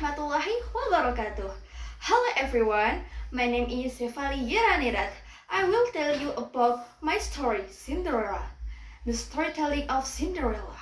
warahmatullahi wabarakatuh. Hello everyone, my name is Sefali Yeranirat. I will tell you about my story, Cinderella. The storytelling of Cinderella.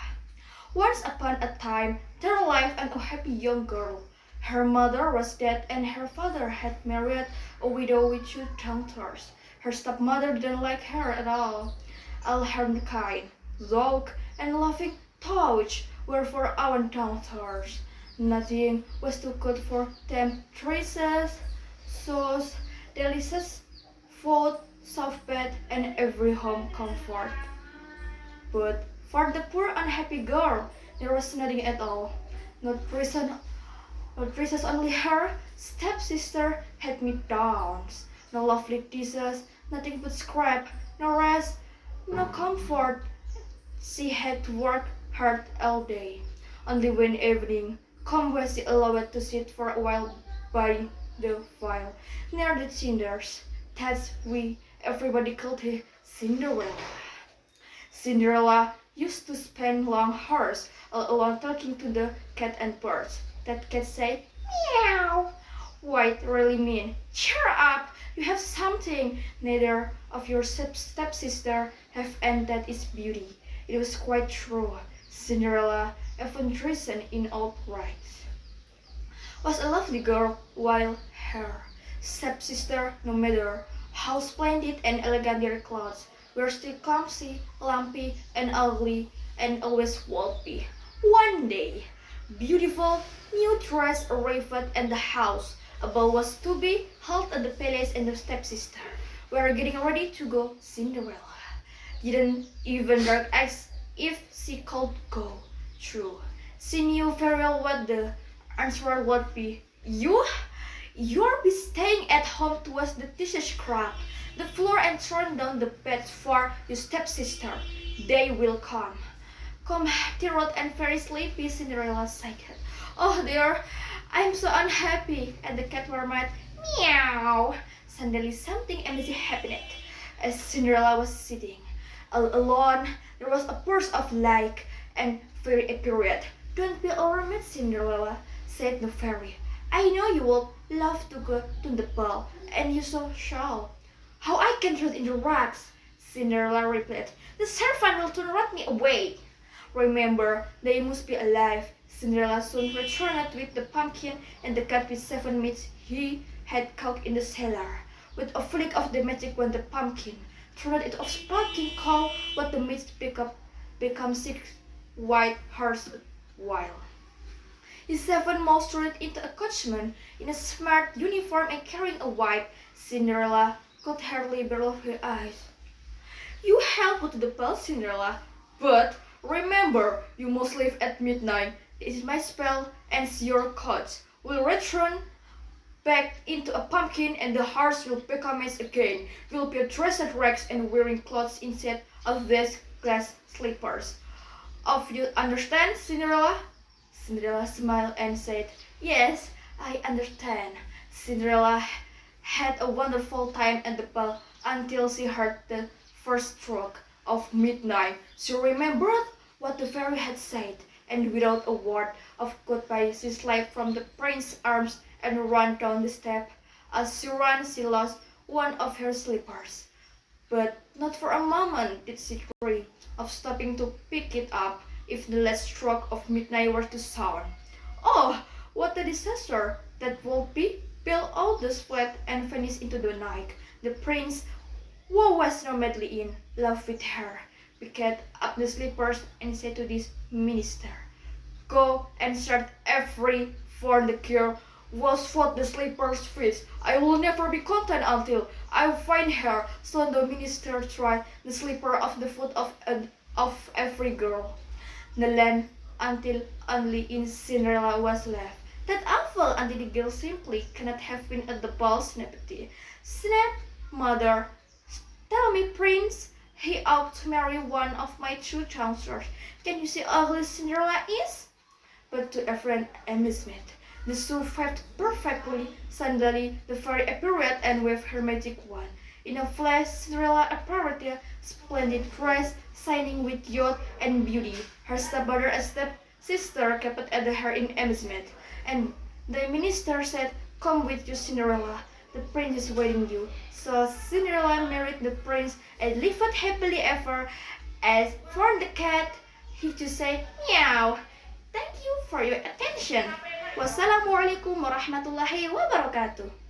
Once upon a time, there lived a happy young girl. Her mother was dead and her father had married a widow with two daughters. Her stepmother didn't like her at all. All her kind, dog, and loving touch were for our daughters. Nothing was too good for them. Dresses, sauce, delicious food, soft bed, and every home comfort. But for the poor unhappy girl, there was nothing at all. No prison, no dresses, only her stepsister had me downs. No lovely dishes, nothing but scrap, no rest, no comfort. She had to work hard all day. Only when evening come was she allowed to sit for a while by the fire near the cinders. That's why everybody called her Cinderella. Cinderella used to spend long hours alone talking to the cat and birds. That cat said, meow. What it really mean? Cheer up, you have something neither of your stepsister have, and that is beauty. It was quite true. Cinderella, even dressed in old rags, was a lovely girl, while her stepsister, no matter how splendid and elegant their clothes, were still clumsy, lumpy, and ugly, and always wolfy. One day, beautiful new dress arrived at the house. A ball was to be held at the palace, and the stepsister were getting ready to go. Cinderella didn't even ask if she could go through. She knew very well what the answer would be. You'll be staying at home to wash the dishes, scrub the floor, and turn down the beds for your stepsister. They will come. Come, Tirot and very sleepy, Cinderella sighed. Oh dear, I'm so unhappy. And the cat murmured, meow. Suddenly something amazing happened. As Cinderella was sitting all alone, there was a burst of light and fairy appeared. Don't be alarmed, Cinderella, said the fairy. I know you will love to go to the ball, and you so shall. How I can dress in the rags, Cinderella replied. The servant will to rot me away. Remember, they must be alive. Cinderella soon returned with the pumpkin and the cat with 7 meats he had caught in the cellar. With a flick of the magic wand, the pumpkin turned it of sparkling coal, what the meats become 6 white horses while his 7 mouse turned into a coachman in a smart uniform and carrying a whip. Cinderella could hardly believe her eyes. You help go to the ball, Cinderella, but remember, you must leave at midnight. This is my spell, and your coach will return back into a pumpkin, and the horse will become as again. You'll be dressed in rags and wearing clothes instead of these glass slippers. Of you understand, Cinderella? Cinderella smiled and said, yes, I understand. Cinderella had a wonderful time at the ball until she heard the first stroke of midnight. She remembered what the fairy had said, and without a word of goodbye, she slipped from the prince's arms and ran down the step. As she ran, she lost one of her slippers. But not for a moment did she dream of stopping to pick it up if the last stroke of midnight were to sound. Oh, what a disaster that would be! Bill out the split and vanished into the night. The prince, who was now madly in love with her, picked up the slippers and said to this minister, go and search every for the girl was foot the slippers fit. I will never be content until I find her. So the minister tried the slipper of the foot of every girl in the land until only in Cinderella was left. That awful, until the girl simply cannot have been at the ball, snapped. Snap, mother, tell me, prince, he ought to marry one of my 2 daughters. Can you see how ugly Cinderella is? But to everyone's amazement, the shoe fit perfectly. Suddenly, the fairy appeared and waved her magic wand. In a flash, Cinderella appeared a splendid dress, shining with youth and beauty. Her stepmother and stepsister kept at her in amazement, and The minister said, "Come with you, Cinderella. The prince is waiting you." So Cinderella married the prince and lived happily ever. As for the cat, he just said, "Meow." Thank you for your attention. Wassalamualaikum warahmatullahi wabarakatuh.